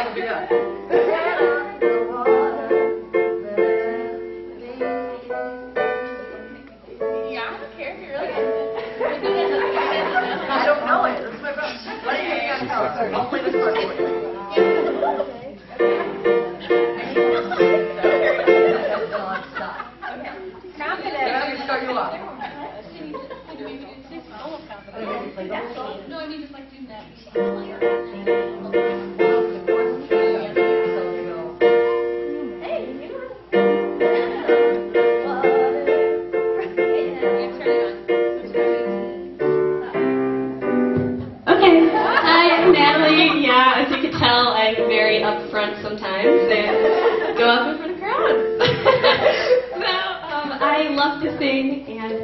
like it, yeah. Yeah, I don't care if you really I don't know it. That's my problem. Why don't you guys tell us? I'll play this part for you. Start you off. No, I mean just like doing that. Okay, hi, I'm Natalie. Yeah, as you can tell, I'm very upfront sometimes and go up in front of crowds. I love to sing and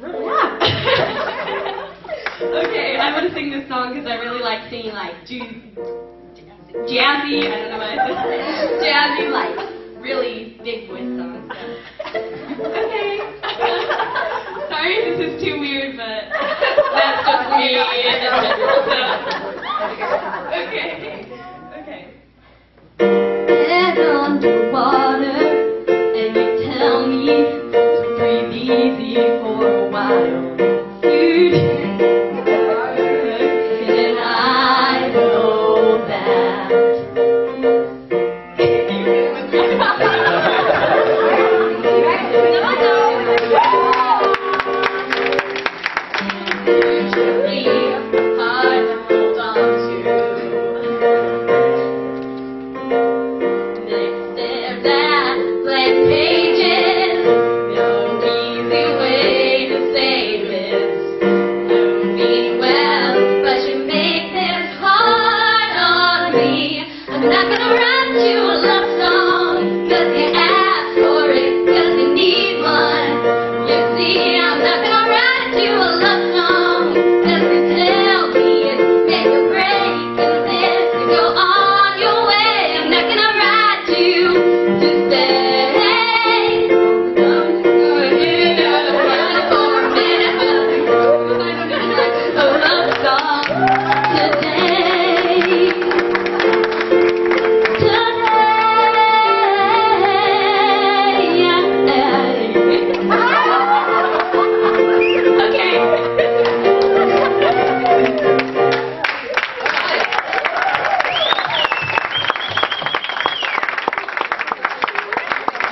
rap. Okay, I'm going to sing this song because I really like singing like jazzy, I don't know what it is, jazzy, like really big voice songs. Okay. Sorry if this is too weird, but that's just me. Okay. Okay. Head underwater, and you tell me breathe easy for a while. Food, and I know that. Hard to hold on to. Next step that blank pages. No easy way to say this. I don't mean well, but you make this hard on me. I'm not gonna write you a love song, 'cause you asked for it, 'cause you need one. You see, I'm not gonna write you a love song, 'cause you tell me it's make or break, and this to go on your way. I'm not gonna write you to stay.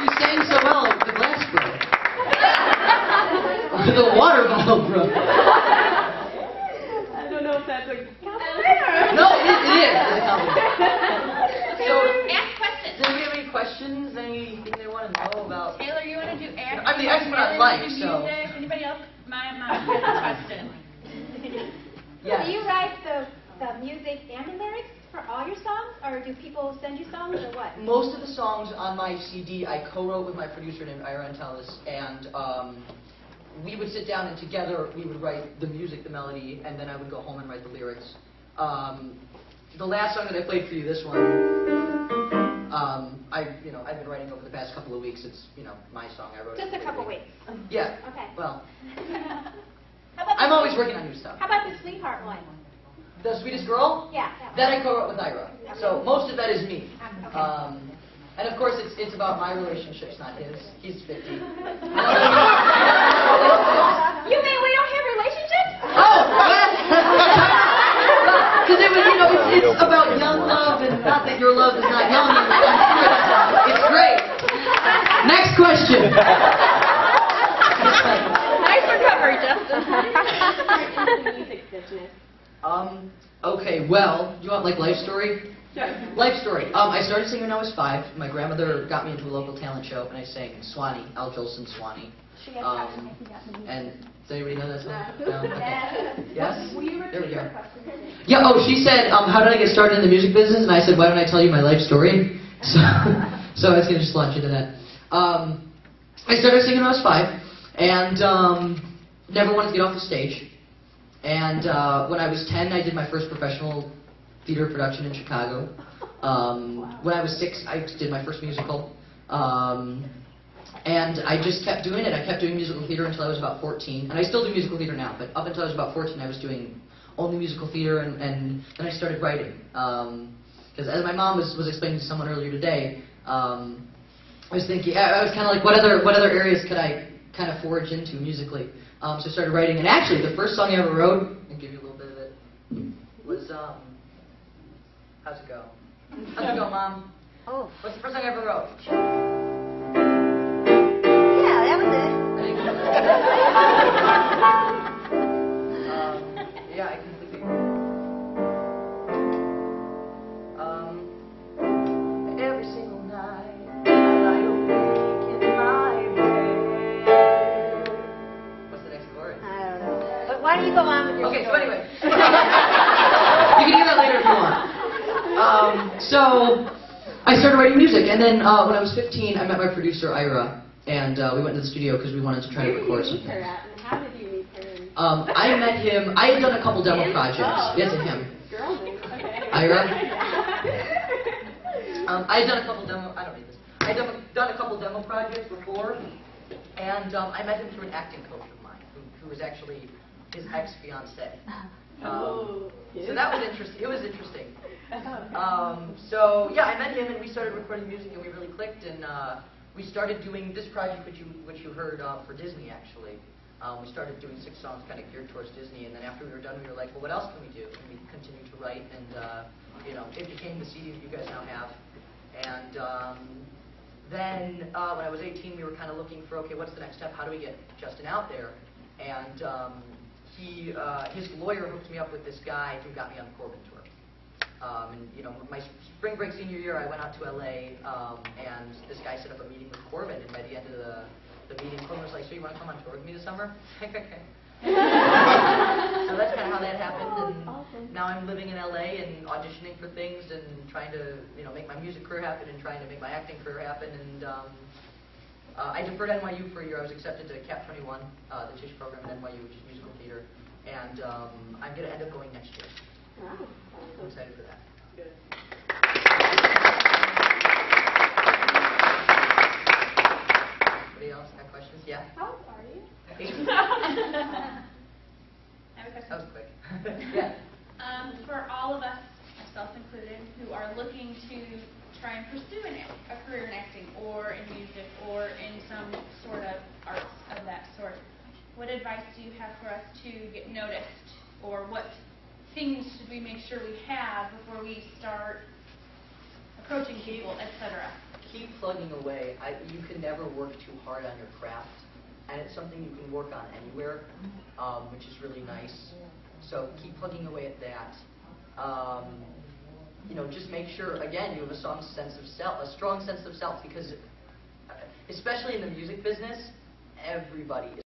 You sang so well, the glass broke. The water bottle broke. I don't know if that's a compliment. No, it is. It's a compliment. So, Ask questions. does anybody have any questions? Anything they want to know about? Taylor, you want to do ask? I'm the expert on life, Taylor, you so. do music. Anybody else? My question. Yes. Do you write the music and the lyrics for all your songs, or do people send you songs, or what? Most of the songs on my CD I co-wrote with my producer named Ira Antelis, and we would sit down and together we would write the music, the melody, and then I would go home and write the lyrics. The last song that I played for you, this one, I've been writing over the past couple of weeks. It's my song. I wrote it. Just a couple weeks. Yeah. Okay. Well, How about I'm always working on new stuff. How about the Sweetheart one? The Sweetest Girl? Yeah. That I co-wrote with Ira. So most of that is me. Okay. And of course, it's about my relationships, not his. He's 50. You mean we don't have relationships? Oh, because it was, it's about young love, and not that your love is not young. It's great. Next question. Nice recovery, Justin. Okay, well, do you want like life story? Sure. Life story. I started singing when I was 5. My grandmother got me into a local talent show, and I sang Swanee, Al Jolson's Swanee. And does anybody know that song? No? Okay. Yes? There we go. Yeah, oh, she said, how did I get started in the music business? And I said, why don't I tell you my life story? So I was going to just launch into that. I started singing when I was 5, and never wanted to get off the stage. And when I was 10, I did my first professional theater production in Chicago. When I was 6, I did my first musical. And I just kept doing it. I kept doing musical theater until I was about 14. And I still do musical theater now, but up until I was about 14, I was doing only musical theater, and then I started writing. Because as my mom was explaining to someone earlier today, I was thinking, I was kind of like, what other areas could I kind of forage into musically? So I started writing, and actually the first song I ever wrote, I'll give you a little bit of it, was, how's it go? How's it go, Mom? Oh. What's the first song I ever wrote? Yeah, that was it. Yeah, I completely. Every single night, I lie awake in my bed. What's the next chorus? I don't know. But why don't you go on with your Okay, so story? anyway. You can do that later if you want. So, I started writing music, and then when I was 15, I met my producer, Ira, and we went to the studio because we wanted to try to record Where did you something. meet her at, and how did you meet her? I met him, I had done a couple demo projects. Yes, to him. Girl name. Okay. Ira? I had done a couple demo, I don't need this. I had done a couple demo projects before, and I met him through an acting coach of mine, who was actually his ex-fiancée. So that was interesting. It was interesting. So yeah, I met him and we started recording music and we really clicked, and we started doing this project which you heard for Disney actually. We started doing 6 songs kind of geared towards Disney, and then after we were done, we were like, well, what else can we do? And we continued to write, and you know, it became the CD that you guys now have. And then when I was 18, we were kind of looking for, okay, what's the next step? How do we get Justin out there? And his lawyer hooked me up with this guy who got me on the Corbin tour. And you know, my spring break senior year, I went out to LA, and this guy set up a meeting with Corbin, and by the end of the meeting, Corbin was like, so you want to come on tour with me this summer? Okay. So that's kind of how that happened, and now I'm living in LA and auditioning for things and trying to, you know, make my music career happen and trying to make my acting career happen. And I deferred NYU for a year. I was accepted to Cap 21, the Tisch program at NYU, which is musical theater, and I'm going to end up going next year. Wow. I'm excited for that. Good. Anybody else got questions? Yeah? How old are you? I have a question. That was quick. Yeah. For all of us, myself included, who are looking to try and pursue a career in acting or in music or in some sort of arts of that sort, what advice do you have for us to get noticed, or what things should we make sure we have before we start approaching people, etc.? Keep plugging away. You can never work too hard on your craft, and it's something you can work on anywhere, which is really nice. So keep plugging away at that. You know, just make sure, again, you have a strong sense of self, because especially in the music business, everybody is